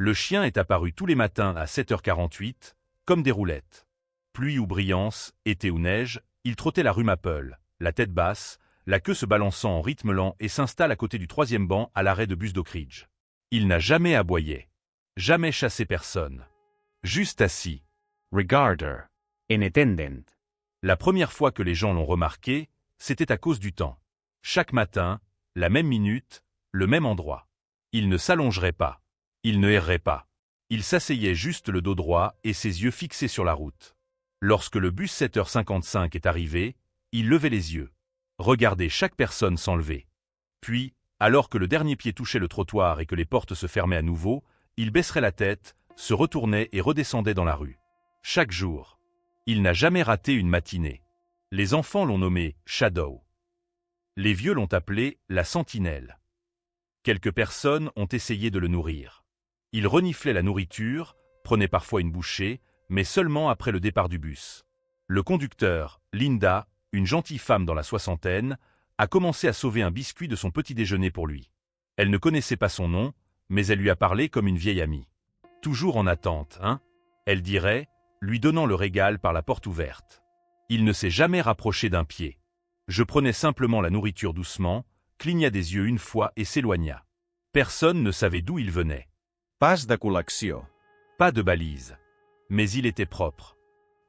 Le chien est apparu tous les matins à 7h48, comme des roulettes. Pluie ou brillance, été ou neige, il trottait la rue Maple, la tête basse, la queue se balançant en rythme lent et s'installe à côté du troisième banc à l'arrêt de bus d'Oak Ridge. Il n'a jamais aboyé. Jamais chassé personne. Juste assis. Regarder. Inattentant. La première fois que les gens l'ont remarqué, c'était à cause du temps. Chaque matin, la même minute, le même endroit. Il ne s'allongerait pas. Il ne errerait pas. Il s'asseyait juste le dos droit et ses yeux fixés sur la route. Lorsque le bus 7h55 est arrivé, il levait les yeux. Regardait chaque personne s'enlever. Puis, alors que le dernier pied touchait le trottoir et que les portes se fermaient à nouveau, il baisserait la tête, se retournait et redescendait dans la rue. Chaque jour. Il n'a jamais raté une matinée. Les enfants l'ont nommé Shadow. Les vieux l'ont appelé la sentinelle. Quelques personnes ont essayé de le nourrir. Il reniflait la nourriture, prenait parfois une bouchée, mais seulement après le départ du bus. Le conducteur, Linda, une gentille femme dans la soixantaine, a commencé à sauver un biscuit de son petit déjeuner pour lui. Elle ne connaissait pas son nom, mais elle lui a parlé comme une vieille amie. Toujours en attente, hein? Elle dirait, lui donnant le régal par la porte ouverte. Il ne s'est jamais rapproché d'un pied. Je prenais simplement la nourriture doucement, cligna des yeux une fois et s'éloigna. Personne ne savait d'où il venait. Pas de col·lecció. Pas de balise. Mais il était propre.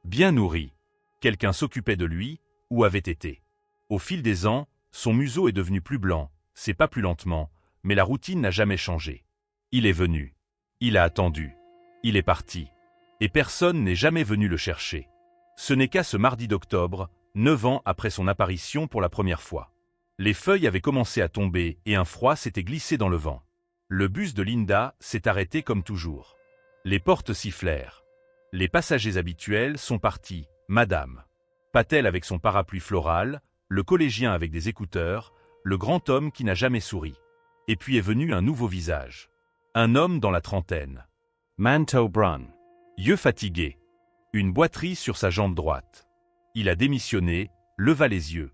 Bien nourri. Quelqu'un s'occupait de lui, ou avait été. Au fil des ans, son museau est devenu plus blanc, c'est pas plus lentement, mais la routine n'a jamais changé. Il est venu. Il a attendu. Il est parti. Et personne n'est jamais venu le chercher. Ce n'est qu'à ce mardi d'octobre, 9 ans après son apparition pour la première fois. Les feuilles avaient commencé à tomber et un froid s'était glissé dans le vent. Le bus de Linda s'est arrêté comme toujours. Les portes sifflèrent. Les passagers habituels sont partis, madame. Patel avec son parapluie floral, le collégien avec des écouteurs, le grand homme qui n'a jamais souri. Et puis est venu un nouveau visage. Un homme dans la trentaine. Manteau brun. Yeux fatigués. Une boiterie sur sa jambe droite. Il a démissionné, leva les yeux.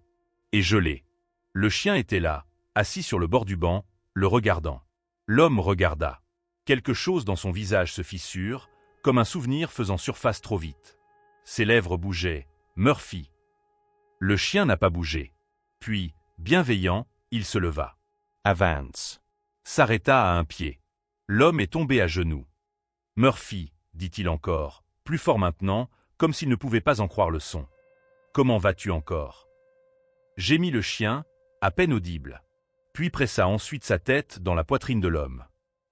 Et gelé. Le chien était là, assis sur le bord du banc, le regardant. L'homme regarda. Quelque chose dans son visage se fissure, comme un souvenir faisant surface trop vite. Ses lèvres bougeaient. Murphy. Le chien n'a pas bougé. Puis, bienveillant, il se leva. Avance. S'arrêta à un pied. L'homme est tombé à genoux. Murphy, dit-il encore, plus fort maintenant, comme s'il ne pouvait pas en croire le son. Comment vas-tu encore? Gémit le chien, à peine audible. Puis pressa ensuite sa tête dans la poitrine de l'homme.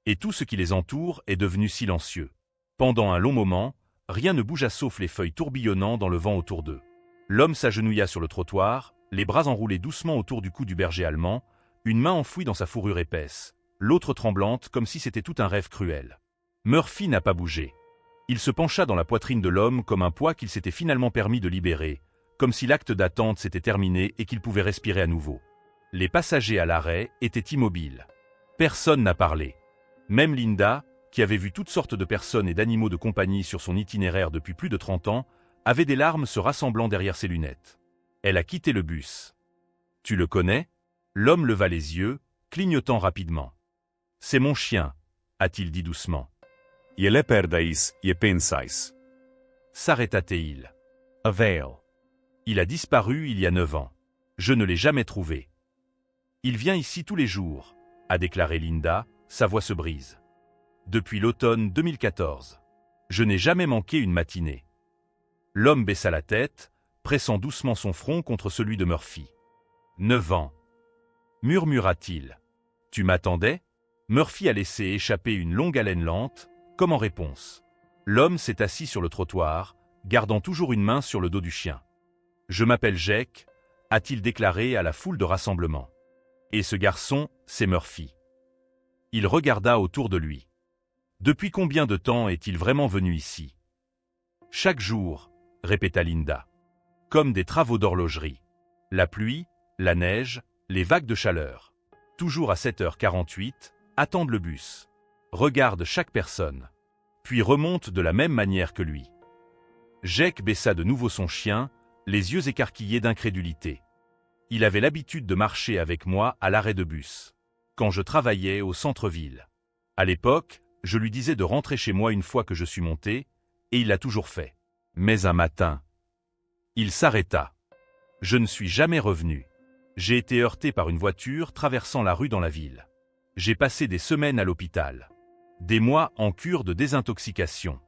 Et tout ce qui les entoure est devenu silencieux. Pendant un long moment, rien ne bougea sauf les feuilles tourbillonnant dans le vent autour d'eux. L'homme s'agenouilla sur le trottoir, les bras enroulés doucement autour du cou du berger allemand, une main enfouie dans sa fourrure épaisse, l'autre tremblante comme si c'était tout un rêve cruel. Murphy n'a pas bougé. Il se pencha dans la poitrine de l'homme comme un poids qu'il s'était finalement permis de libérer, comme si l'acte d'attente s'était terminé et qu'il pouvait respirer à nouveau. Les passagers à l'arrêt étaient immobiles. Personne n'a parlé. Même Linda, qui avait vu toutes sortes de personnes et d'animaux de compagnie sur son itinéraire depuis plus de 30 ans, avait des larmes se rassemblant derrière ses lunettes. Elle a quitté le bus. « Tu le connais » L'homme leva les yeux, clignotant rapidement. « C'est mon chien » a-t-il dit doucement. Il perdais et pensais. S'arrêta-t-il. A veil. Il a disparu il y a 9 ans. Je ne l'ai jamais trouvé. Il vient ici tous les jours, a déclaré Linda, sa voix se brise. Depuis l'automne 2014. Je n'ai jamais manqué une matinée. L'homme baissa la tête, pressant doucement son front contre celui de Murphy. 9 ans. Murmura-t-il. Tu m'attendais? Murphy a laissé échapper une longue haleine lente, comme en réponse. L'homme s'est assis sur le trottoir, gardant toujours une main sur le dos du chien. Je m'appelle Jake, a-t-il déclaré à la foule de rassemblement. Et ce garçon, c'est Murphy. Il regarda autour de lui. Depuis combien de temps est-il vraiment venu ici? Chaque jour, répéta Linda. Comme des travaux d'horlogerie. La pluie, la neige, les vagues de chaleur. Toujours à 7h48, attendent le bus. Regarde chaque personne. Puis remonte de la même manière que lui. Jake baissa de nouveau son chien, les yeux écarquillés d'incrédulité. Il avait l'habitude de marcher avec moi à l'arrêt de bus. Quand je travaillais au centre-ville. À l'époque, je lui disais de rentrer chez moi une fois que je suis monté, et il l'a toujours fait. Mais un matin, il s'arrêta. Je ne suis jamais revenu. J'ai été heurté par une voiture traversant la rue dans la ville. J'ai passé des semaines à l'hôpital. Des mois en cure de désintoxication.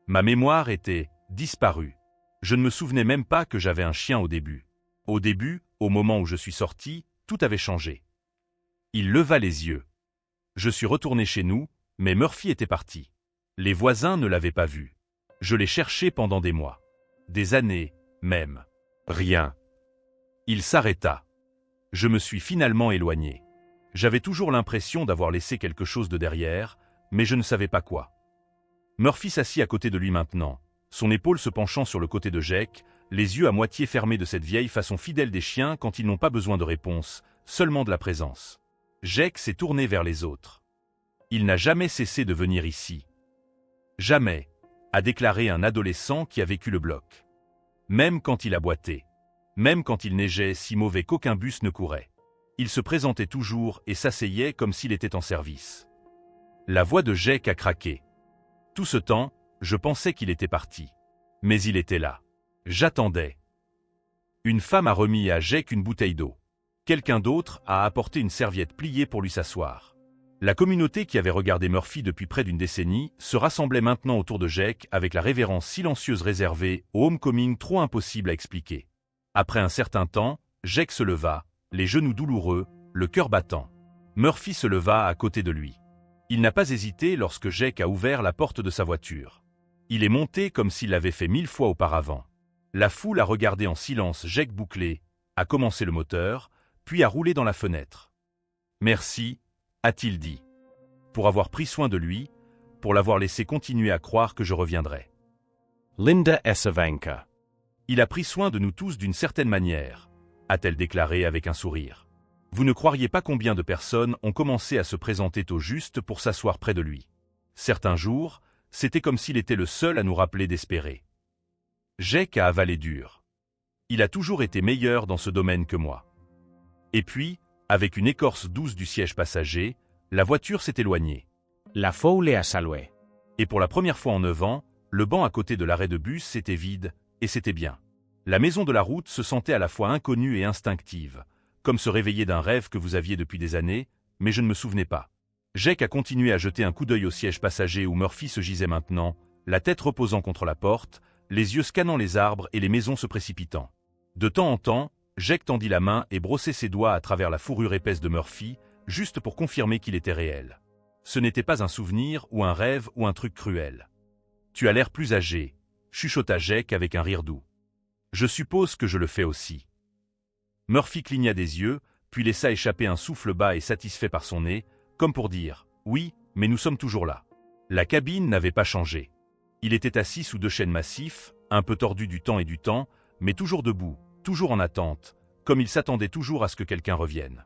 Ma mémoire était disparue. Je ne me souvenais même pas que j'avais un chien au début. Au début, au moment où je suis sorti, tout avait changé. Il leva les yeux. Je suis retourné chez nous, mais Murphy était parti. Les voisins ne l'avaient pas vu. Je l'ai cherché pendant des mois. Des années, même. Rien. Il s'arrêta. Je me suis finalement éloigné. J'avais toujours l'impression d'avoir laissé quelque chose de derrière, mais je ne savais pas quoi. Murphy s'assit à côté de lui maintenant, son épaule se penchant sur le côté de Jake, les yeux à moitié fermés de cette vieille façon fidèle des chiens quand ils n'ont pas besoin de réponse, seulement de la présence. Jake s'est tourné vers les autres. Il n'a jamais cessé de venir ici. Jamais, a déclaré un adolescent qui a vécu le bloc. Même quand il a boité. Même quand il neigeait si mauvais qu'aucun bus ne courait. Il se présentait toujours et s'asseyait comme s'il était en service. La voix de Jake a craqué. Tout ce temps, je pensais qu'il était parti. Mais il était là. J'attendais. Une femme a remis à Jake une bouteille d'eau. Quelqu'un d'autre a apporté une serviette pliée pour lui s'asseoir. La communauté qui avait regardé Murphy depuis près d'une décennie se rassemblait maintenant autour de Jake avec la révérence silencieuse réservée au homecoming trop impossible à expliquer. Après un certain temps, Jake se leva, les genoux douloureux, le cœur battant. Murphy se leva à côté de lui. Il n'a pas hésité lorsque Jake a ouvert la porte de sa voiture. Il est monté comme s'il l'avait fait 1000 fois auparavant. La foule a regardé en silence Jake boucler, a commencé le moteur, puis a roulé dans la fenêtre. « Merci », a-t-il dit, « pour avoir pris soin de lui, pour l'avoir laissé continuer à croire que je reviendrai. » Linda Esavanka. Il a pris soin de nous tous d'une certaine manière, a-t-elle déclaré avec un sourire. Vous ne croiriez pas combien de personnes ont commencé à se présenter au juste pour s'asseoir près de lui. Certains jours, c'était comme s'il était le seul à nous rappeler d'espérer. Jake a avalé dur. Il a toujours été meilleur dans ce domaine que moi. Et puis, avec une écorce douce du siège passager, la voiture s'est éloignée. La foule a salué. Et pour la première fois en 9 ans, le banc à côté de l'arrêt de bus était vide, et c'était bien. La maison de la route se sentait à la fois inconnue et instinctive, comme se réveiller d'un rêve que vous aviez depuis des années, mais je ne me souvenais pas. Jake a continué à jeter un coup d'œil au siège passager où Murphy se gisait maintenant, la tête reposant contre la porte, les yeux scannant les arbres et les maisons se précipitant. De temps en temps, Jake tendit la main et brossait ses doigts à travers la fourrure épaisse de Murphy, juste pour confirmer qu'il était réel. Ce n'était pas un souvenir ou un rêve ou un truc cruel. « Tu as l'air plus âgé », chuchota Jake avec un rire doux. « Je suppose que je le fais aussi. » Murphy cligna des yeux, puis laissa échapper un souffle bas et satisfait par son nez, comme pour dire « Oui, mais nous sommes toujours là. » La cabine n'avait pas changé. Il était assis sous 2 chênes massifs, un peu tordus du temps et du temps, mais toujours debout, toujours en attente, comme il s'attendait toujours à ce que quelqu'un revienne.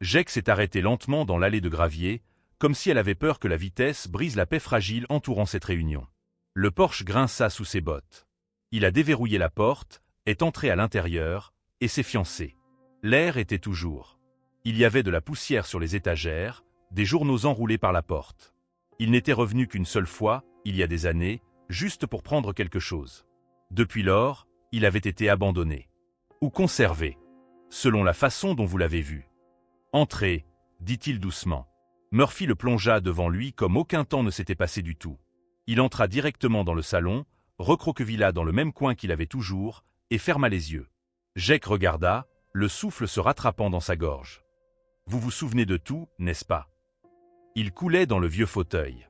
Jake s'est arrêté lentement dans l'allée de gravier, comme si elle avait peur que la vitesse brise la paix fragile entourant cette réunion. Le Porsche grinça sous ses bottes. Il a déverrouillé la porte, est entré à l'intérieur, et s'est fiancé. L'air était toujours. Il y avait de la poussière sur les étagères, des journaux enroulés par la porte. Il n'était revenu qu'une seule fois, il y a des années, juste pour prendre quelque chose. Depuis lors, il avait été abandonné. Ou conservé, selon la façon dont vous l'avez vu. « Entrez », dit-il doucement. Murphy le plongea devant lui comme aucun temps ne s'était passé du tout. Il entra directement dans le salon, recroquevilla dans le même coin qu'il avait toujours, et ferma les yeux. Jake regarda, le souffle se rattrapant dans sa gorge. « Vous vous souvenez de tout, n'est-ce pas ?» Il coulait dans le vieux fauteuil.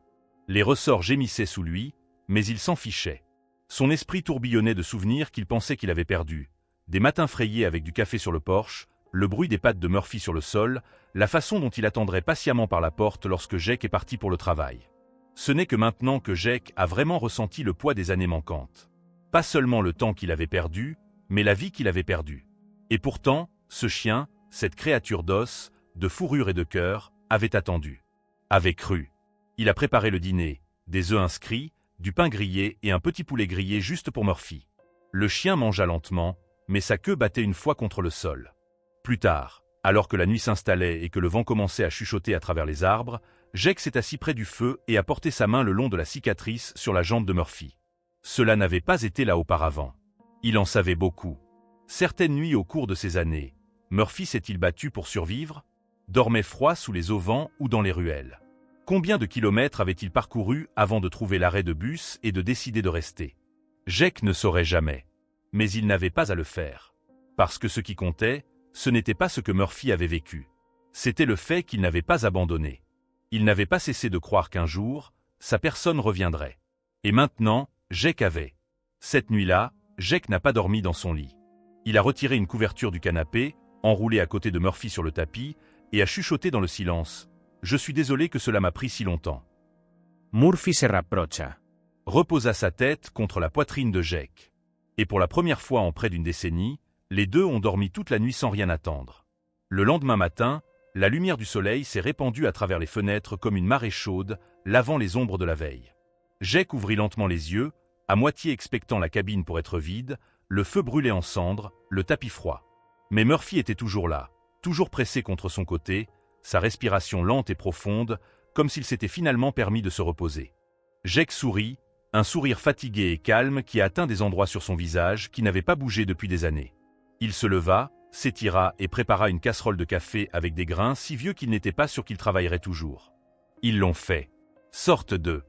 Les ressorts gémissaient sous lui, mais il s'en fichait. Son esprit tourbillonnait de souvenirs qu'il pensait qu'il avait perdus. Des matins frayés avec du café sur le porche, le bruit des pattes de Murphy sur le sol, la façon dont il attendrait patiemment par la porte lorsque Jake est parti pour le travail. Ce n'est que maintenant que Jake a vraiment ressenti le poids des années manquantes. Pas seulement le temps qu'il avait perdu, mais la vie qu'il avait perdue. Et pourtant, ce chien, cette créature d'os, de fourrure et de cœur, avait attendu. Avait cru. Il a préparé le dîner, des œufs inscrits, du pain grillé et un petit poulet grillé juste pour Murphy. Le chien mangea lentement, mais sa queue battait une fois contre le sol. Plus tard, alors que la nuit s'installait et que le vent commençait à chuchoter à travers les arbres, Jake s'est assis près du feu et a porté sa main le long de la cicatrice sur la jambe de Murphy. Cela n'avait pas été là auparavant. Il en savait beaucoup. Certaines nuits au cours de ces années, Murphy s'est-il battu pour survivre? Dormait froid sous les auvents ou dans les ruelles? Combien de kilomètres avait-il parcouru avant de trouver l'arrêt de bus et de décider de rester? Jake ne saurait jamais. Mais il n'avait pas à le faire. Parce que ce qui comptait, ce n'était pas ce que Murphy avait vécu. C'était le fait qu'il n'avait pas abandonné. Il n'avait pas cessé de croire qu'un jour, sa personne reviendrait. Et maintenant, Jake avait. Cette nuit-là, Jake n'a pas dormi dans son lit. Il a retiré une couverture du canapé, enroulé à côté de Murphy sur le tapis, et a chuchoté dans le silence. « Je suis désolé que cela m'a pris si longtemps. » Murphy se rapprocha. Reposa sa tête contre la poitrine de Jake. Et pour la première fois en près d'une décennie, les deux ont dormi toute la nuit sans rien attendre. Le lendemain matin, la lumière du soleil s'est répandue à travers les fenêtres comme une marée chaude, lavant les ombres de la veille. Jake ouvrit lentement les yeux, à moitié expectant la cabine pour être vide, le feu brûlait en cendres, le tapis froid. Mais Murphy était toujours là, toujours pressé contre son côté, sa respiration lente et profonde, comme s'il s'était finalement permis de se reposer. Jake sourit, un sourire fatigué et calme qui a atteint des endroits sur son visage qui n'avaient pas bougé depuis des années. Il se leva, s'étira et prépara une casserole de café avec des grains si vieux qu'il n'était pas sûr qu'il travaillerait toujours. Ils l'ont fait. Sorte de...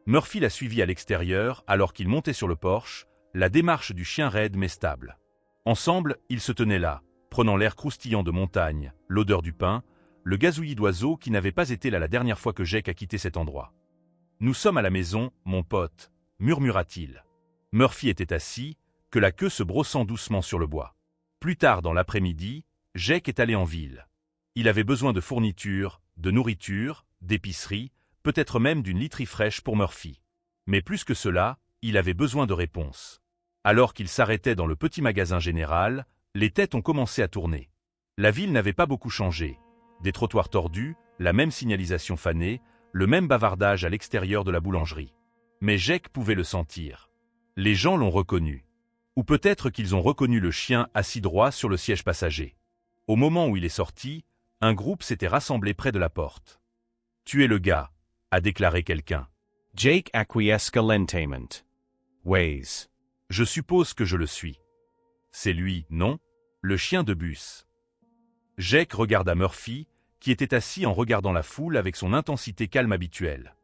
Murphy l'a suivi à l'extérieur alors qu'il montait sur le porche, la démarche du chien raide mais stable. Ensemble, ils se tenaient là, prenant l'air croustillant de montagne, l'odeur du pain, le gazouillis d'oiseaux qui n'avait pas été là la dernière fois que Jake a quitté cet endroit. « Nous sommes à la maison, mon pote », murmura-t-il. Murphy était assis, que la queue se brossant doucement sur le bois. Plus tard dans l'après-midi, Jake est allé en ville. Il avait besoin de fournitures, de nourriture, d'épicerie, peut-être même d'une literie fraîche pour Murphy. Mais plus que cela, il avait besoin de réponses. Alors qu'il s'arrêtait dans le petit magasin général, les têtes ont commencé à tourner. La ville n'avait pas beaucoup changé. Des trottoirs tordus, la même signalisation fanée, le même bavardage à l'extérieur de la boulangerie. Mais Jake pouvait le sentir. Les gens l'ont reconnu. Ou peut-être qu'ils ont reconnu le chien assis droit sur le siège passager. Au moment où il est sorti, un groupe s'était rassemblé près de la porte. « Tu es le gars », a déclaré quelqu'un. Jake acquiesca lentamente. Waze. Je suppose que je le suis. C'est lui, non? Le chien de bus. Jake regarda Murphy, qui était assis en regardant la foule avec son intensité calme habituelle.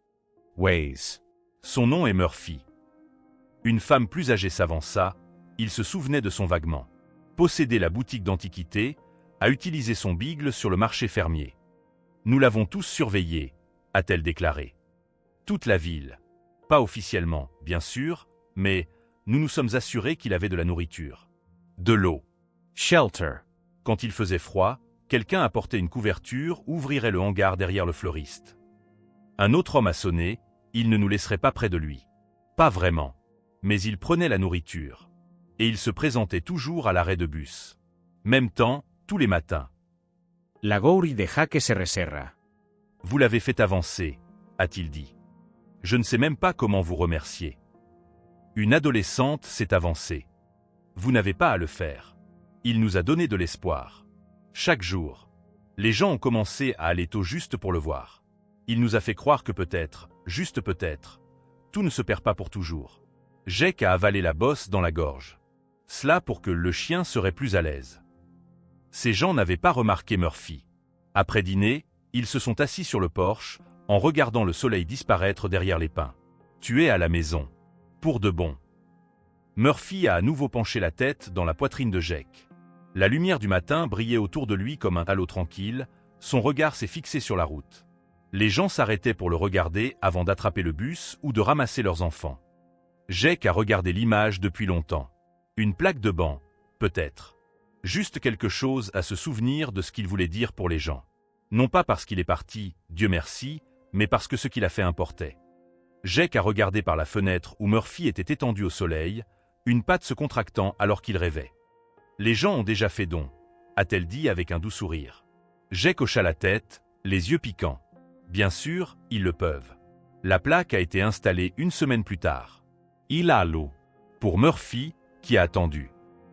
Waze. Son nom est Murphy. Une femme plus âgée s'avança, il se souvenait de son vaguement. Posséder la boutique d'antiquité, a utilisé son bigle sur le marché fermier. Nous l'avons tous surveillé, a-t-elle déclaré. Toute la ville. Pas officiellement, bien sûr, mais nous nous sommes assurés qu'il avait de la nourriture. De l'eau. Shelter. Quand il faisait froid, quelqu'un apportait une couverture, ouvrirait le hangar derrière le fleuriste. Un autre homme a sonné, il ne nous laisserait pas près de lui. Pas vraiment. Mais il prenait la nourriture. Et il se présentait toujours à l'arrêt de bus. Même temps, tous les matins. La Gouri deja que se reserra. Vous l'avez fait avancer, a-t-il dit. Je ne sais même pas comment vous remercier. Une adolescente s'est avancée. Vous n'avez pas à le faire. Il nous a donné de l'espoir. Chaque jour, les gens ont commencé à aller tôt juste pour le voir. Il nous a fait croire que peut-être, juste peut-être, tout ne se perd pas pour toujours. Jake a avalé la bosse dans la gorge. Cela pour que le chien serait plus à l'aise. Ces gens n'avaient pas remarqué Murphy. Après dîner, ils se sont assis sur le porche, en regardant le soleil disparaître derrière les pins. Tu es à la maison. Pour de bon. Murphy a à nouveau penché la tête dans la poitrine de Jake. La lumière du matin brillait autour de lui comme un halo tranquille, son regard s'est fixé sur la route. Les gens s'arrêtaient pour le regarder avant d'attraper le bus ou de ramasser leurs enfants. Jake a regardé l'image depuis longtemps. Une plaque de banc, peut-être. Juste quelque chose à se souvenir de ce qu'il voulait dire pour les gens. Non pas parce qu'il est parti, Dieu merci, mais parce que ce qu'il a fait importait. Jake a regardé par la fenêtre où Murphy était étendu au soleil, une patte se contractant alors qu'il rêvait. Les gens ont déjà fait don, a-t-elle dit avec un doux sourire. Jake hocha la tête, les yeux piquants. Bien sûr, ils le peuvent. La plaque a été installée une semaine plus tard. Il a l'eau. Pour Murphy, qui a attendu.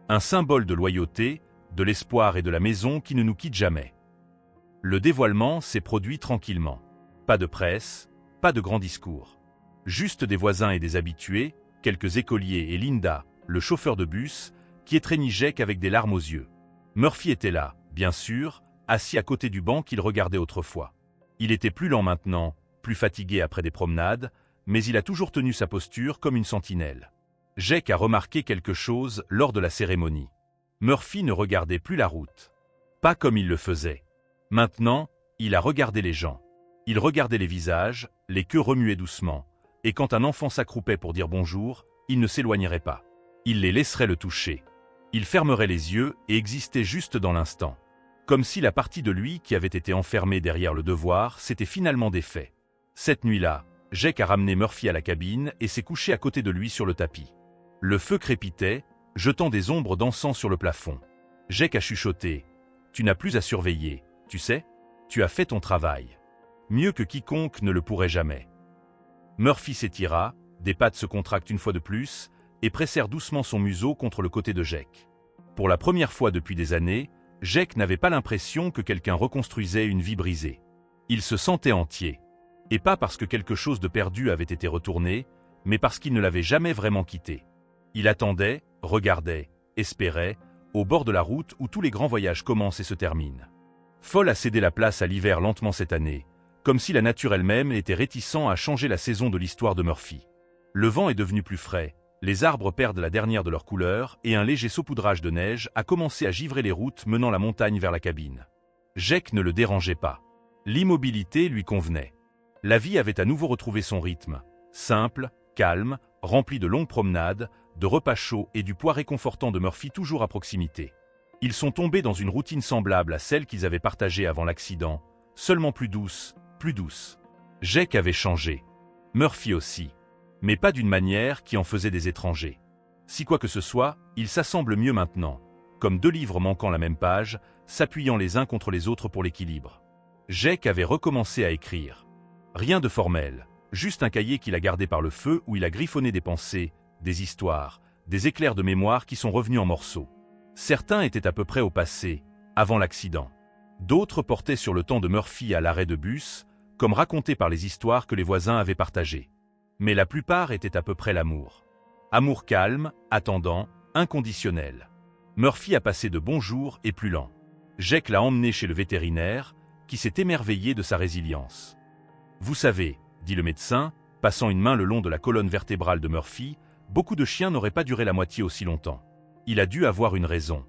Un symbole de loyauté, de l'espoir et de la maison qui ne nous quitte jamais. Le dévoilement s'est produit tranquillement. Pas de presse, pas de grands discours. Juste des voisins et des habitués, quelques écoliers et Linda, le chauffeur de bus, qui étreignit Jake avec des larmes aux yeux. Murphy était là, bien sûr, assis à côté du banc qu'il regardait autrefois. Il était plus lent maintenant, plus fatigué après des promenades, mais il a toujours tenu sa posture comme une sentinelle. Jake a remarqué quelque chose lors de la cérémonie. Murphy ne regardait plus la route. Pas comme il le faisait. Maintenant, il a regardé les gens. Il regardait les visages, les queues remuaient doucement, et quand un enfant s'accroupait pour dire bonjour, il ne s'éloignerait pas. Il les laisserait le toucher. Il fermerait les yeux et existait juste dans l'instant. Comme si la partie de lui qui avait été enfermée derrière le devoir s'était finalement défait. Cette nuit-là, Jake a ramené Murphy à la cabine et s'est couché à côté de lui sur le tapis. Le feu crépitait, jetant des ombres dansant sur le plafond. Jake a chuchoté. « Tu n'as plus à surveiller, tu sais? Tu as fait ton travail. Mieux que quiconque ne le pourrait jamais. » Murphy s'étira, des pattes se contractent une fois de plus, et pressèrent doucement son museau contre le côté de Jake. Pour la première fois depuis des années, Jake n'avait pas l'impression que quelqu'un reconstruisait une vie brisée. Il se sentait entier. Et pas parce que quelque chose de perdu avait été retourné, mais parce qu'il ne l'avait jamais vraiment quitté. Il attendait, regardait, espérait, au bord de la route où tous les grands voyages commencent et se terminent. Fall a cédé la place à l'hiver lentement cette année, comme si la nature elle-même était réticente à changer la saison de l'histoire de Murphy. Le vent est devenu plus frais, les arbres perdent la dernière de leur couleur et un léger saupoudrage de neige a commencé à givrer les routes menant la montagne vers la cabine. Jake ne le dérangeait pas. L'immobilité lui convenait. La vie avait à nouveau retrouvé son rythme, simple, calme, rempli de longues promenades, de repas chauds et du poids réconfortant de Murphy toujours à proximité. Ils sont tombés dans une routine semblable à celle qu'ils avaient partagée avant l'accident, seulement plus douce, plus douce. Jake avait changé. Murphy aussi. Mais pas d'une manière qui en faisait des étrangers. Si quoi que ce soit, ils s'assemblent mieux maintenant, comme deux livres manquant la même page, s'appuyant les uns contre les autres pour l'équilibre. Jake avait recommencé à écrire. Rien de formel, juste un cahier qu'il a gardé par le feu où il a griffonné des pensées, des histoires, des éclairs de mémoire qui sont revenus en morceaux. Certains étaient à peu près au passé, avant l'accident. D'autres portaient sur le temps de Murphy à l'arrêt de bus, comme racontés par les histoires que les voisins avaient partagées. Mais la plupart étaient à peu près l'amour. Amour calme, attendant, inconditionnel. Murphy a passé de bons jours et plus lents. Jake l'a emmené chez le vétérinaire, qui s'est émerveillé de sa résilience. « Vous savez, » dit le médecin, passant une main le long de la colonne vertébrale de Murphy, beaucoup de chiens n'auraient pas duré la moitié aussi longtemps. Il a dû avoir une raison.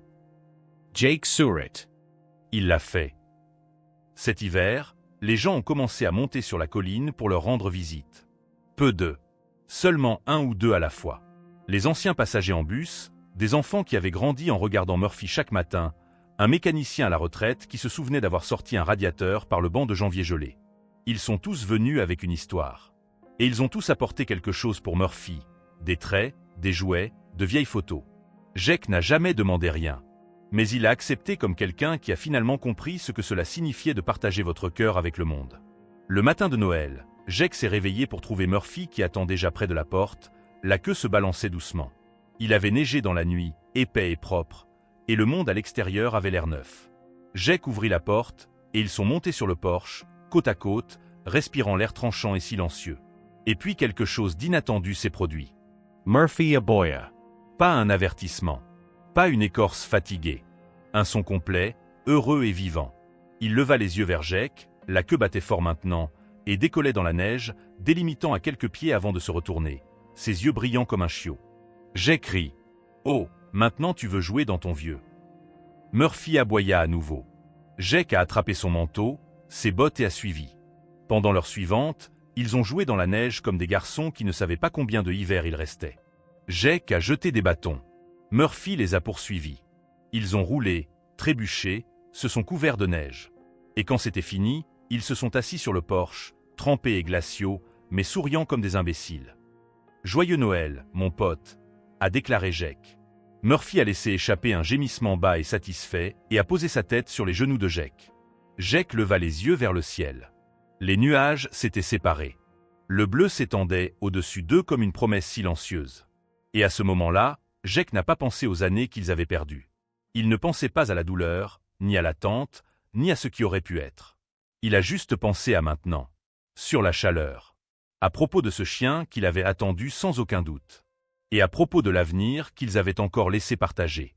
Jake Surratt. Il l'a fait. Cet hiver, les gens ont commencé à monter sur la colline pour leur rendre visite. Peu d'eux. Seulement un ou deux à la fois. Les anciens passagers en bus, des enfants qui avaient grandi en regardant Murphy chaque matin, un mécanicien à la retraite qui se souvenait d'avoir sorti un radiateur par le banc de janvier gelé. Ils sont tous venus avec une histoire. Et ils ont tous apporté quelque chose pour Murphy. Des traits, des jouets, de vieilles photos. Jake n'a jamais demandé rien. Mais il a accepté comme quelqu'un qui a finalement compris ce que cela signifiait de partager votre cœur avec le monde. Le matin de Noël, Jake s'est réveillé pour trouver Murphy qui attend déjà près de la porte, la queue se balançait doucement. Il avait neigé dans la nuit, épais et propre, et le monde à l'extérieur avait l'air neuf. Jake ouvrit la porte, et ils sont montés sur le porche, côte à côte, respirant l'air tranchant et silencieux. Et puis quelque chose d'inattendu s'est produit. Murphy aboya. Pas un avertissement. Pas une écorce fatiguée. Un son complet, heureux et vivant. Il leva les yeux vers Jake, la queue battait fort maintenant, et décollait dans la neige, délimitant à quelques pieds avant de se retourner, ses yeux brillants comme un chiot. Jake rit. « Oh, maintenant tu veux jouer dans ton vieux. » Murphy aboya à nouveau. Jake a attrapé son manteau, ses bottes et a suivi. Pendant l'heure suivante, ils ont joué dans la neige comme des garçons qui ne savaient pas combien de hiver il restait. Jake a jeté des bâtons. Murphy les a poursuivis. Ils ont roulé, trébuché, se sont couverts de neige. Et quand c'était fini, ils se sont assis sur le porche, trempés et glaciaux, mais souriant comme des imbéciles. « Joyeux Noël, mon pote », a déclaré Jake. Murphy a laissé échapper un gémissement bas et satisfait et a posé sa tête sur les genoux de Jake. Jake leva les yeux vers le ciel. Les nuages s'étaient séparés. Le bleu s'étendait au-dessus d'eux comme une promesse silencieuse. Et à ce moment-là, Jake n'a pas pensé aux années qu'ils avaient perdues. Il ne pensait pas à la douleur, ni à l'attente, ni à ce qui aurait pu être. Il a juste pensé à maintenant. sur la chaleur. À propos de ce chien qu'il avait attendu sans aucun doute. Et à propos de l'avenir qu'ils avaient encore laissé partager.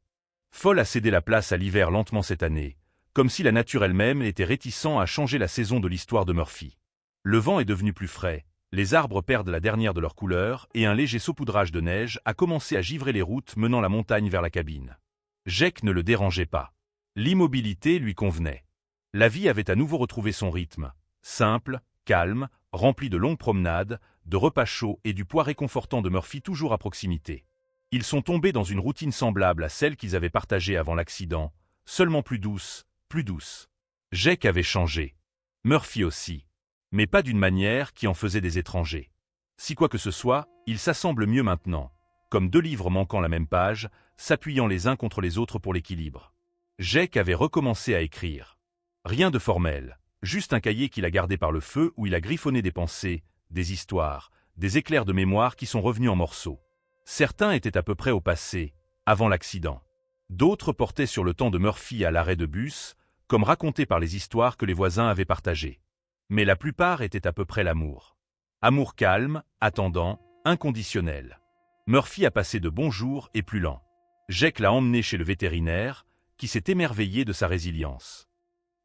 Fall a cédé la place à l'hiver lentement cette année, comme si la nature elle-même était réticente à changer la saison de l'histoire de Murphy. Le vent est devenu plus frais, les arbres perdent la dernière de leur couleur et un léger saupoudrage de neige a commencé à givrer les routes menant la montagne vers la cabine. Jake ne le dérangeait pas. L'immobilité lui convenait. La vie avait à nouveau retrouvé son rythme, simple, calme, rempli de longues promenades, de repas chauds et du poids réconfortant de Murphy toujours à proximité. Ils sont tombés dans une routine semblable à celle qu'ils avaient partagée avant l'accident, seulement plus douce, plus douce. Jake avait changé. Murphy aussi. Mais pas d'une manière qui en faisait des étrangers. Si quoi que ce soit, ils s'assemblent mieux maintenant, comme deux livres manquant la même page, s'appuyant les uns contre les autres pour l'équilibre. Jake avait recommencé à écrire. Rien de formel, juste un cahier qu'il a gardé par le feu où il a griffonné des pensées, des histoires, des éclairs de mémoire qui sont revenus en morceaux. Certains étaient à peu près au passé, avant l'accident. D'autres portaient sur le temps de Murphy à l'arrêt de bus, comme racontés par les histoires que les voisins avaient partagées. Mais la plupart étaient à peu près l'amour. Amour calme, attendant, inconditionnel. Murphy a passé de bons jours et plus lents. Jake l'a emmené chez le vétérinaire, qui s'est émerveillé de sa résilience.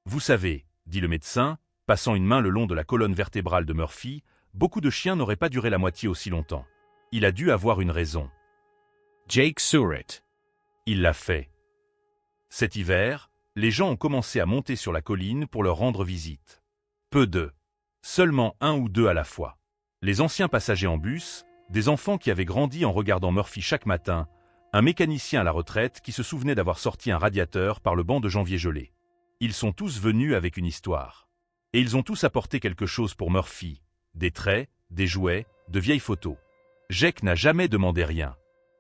Vous savez, dit le médecin, passant une main le long de la colonne vertébrale de Murphy, beaucoup de chiens n'auraient pas duré la moitié aussi longtemps. Il a dû avoir une raison. Jake Surratt. Il l'a fait. Cet hiver, les gens ont commencé à monter sur la colline pour leur rendre visite. Peu d'eux. Seulement un ou deux à la fois. Les anciens passagers en bus, des enfants qui avaient grandi en regardant Murphy chaque matin, un mécanicien à la retraite qui se souvenait d'avoir sorti un radiateur par le banc de janvier gelé. Ils sont tous venus avec une histoire. Et ils ont tous apporté quelque chose pour Murphy. Des traits, des jouets, de vieilles photos. Jake n'a jamais demandé rien.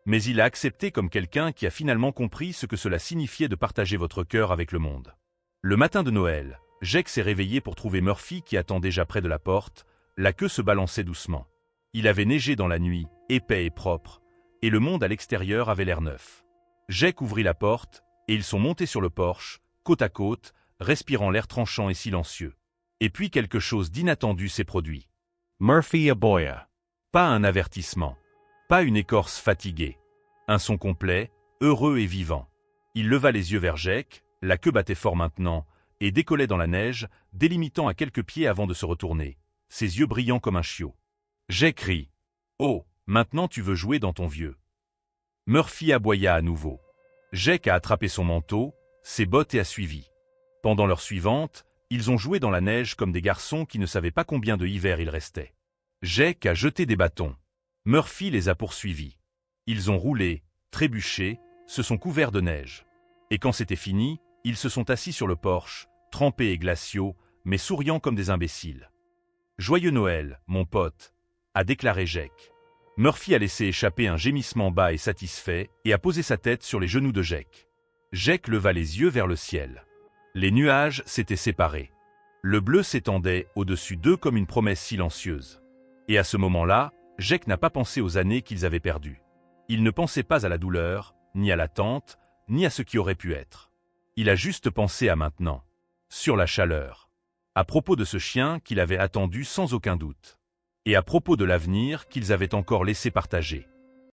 Mais il a accepté comme quelqu'un qui a finalement compris ce que cela signifiait de partager votre cœur avec le monde. Le matin de Noël, Jake s'est réveillé pour trouver Murphy qui attend déjà près de la porte, la queue se balançait doucement. Il avait neigé dans la nuit, épais et propre, et le monde à l'extérieur avait l'air neuf. Jake ouvrit la porte, et ils sont montés sur le porche, côte à côte, respirant l'air tranchant et silencieux. Et puis quelque chose d'inattendu s'est produit. Murphy aboya. Pas un avertissement. Pas une écorce fatiguée. Un son complet, heureux et vivant. Il leva les yeux vers Jake, la queue battait fort maintenant, et décollait dans la neige, délimitant à quelques pieds avant de se retourner, ses yeux brillants comme un chiot. Jake rit. « Oh, maintenant tu veux jouer dans ton vieux. » Murphy aboya à nouveau. Jake a attrapé son manteau, ses bottes et a suivi. Pendant l'heure suivante, ils ont joué dans la neige comme des garçons qui ne savaient pas combien de hiver il restait. Jake a jeté des bâtons. Murphy les a poursuivis. Ils ont roulé, trébuché, se sont couverts de neige. Et quand c'était fini, ils se sont assis sur le porche, trempés et glaciaux, mais souriant comme des imbéciles. « Joyeux Noël, mon pote !» a déclaré Jake. Murphy a laissé échapper un gémissement bas et satisfait et a posé sa tête sur les genoux de Jake. Jake leva les yeux vers le ciel. Les nuages s'étaient séparés. Le bleu s'étendait au-dessus d'eux comme une promesse silencieuse. Et à ce moment-là, Jake n'a pas pensé aux années qu'ils avaient perdues. Il ne pensait pas à la douleur, ni à l'attente, ni à ce qui aurait pu être. Il a juste pensé à maintenant. Sur la chaleur. À propos de ce chien qu'il avait attendu sans aucun doute. Et à propos de l'avenir qu'ils avaient encore laissé partager.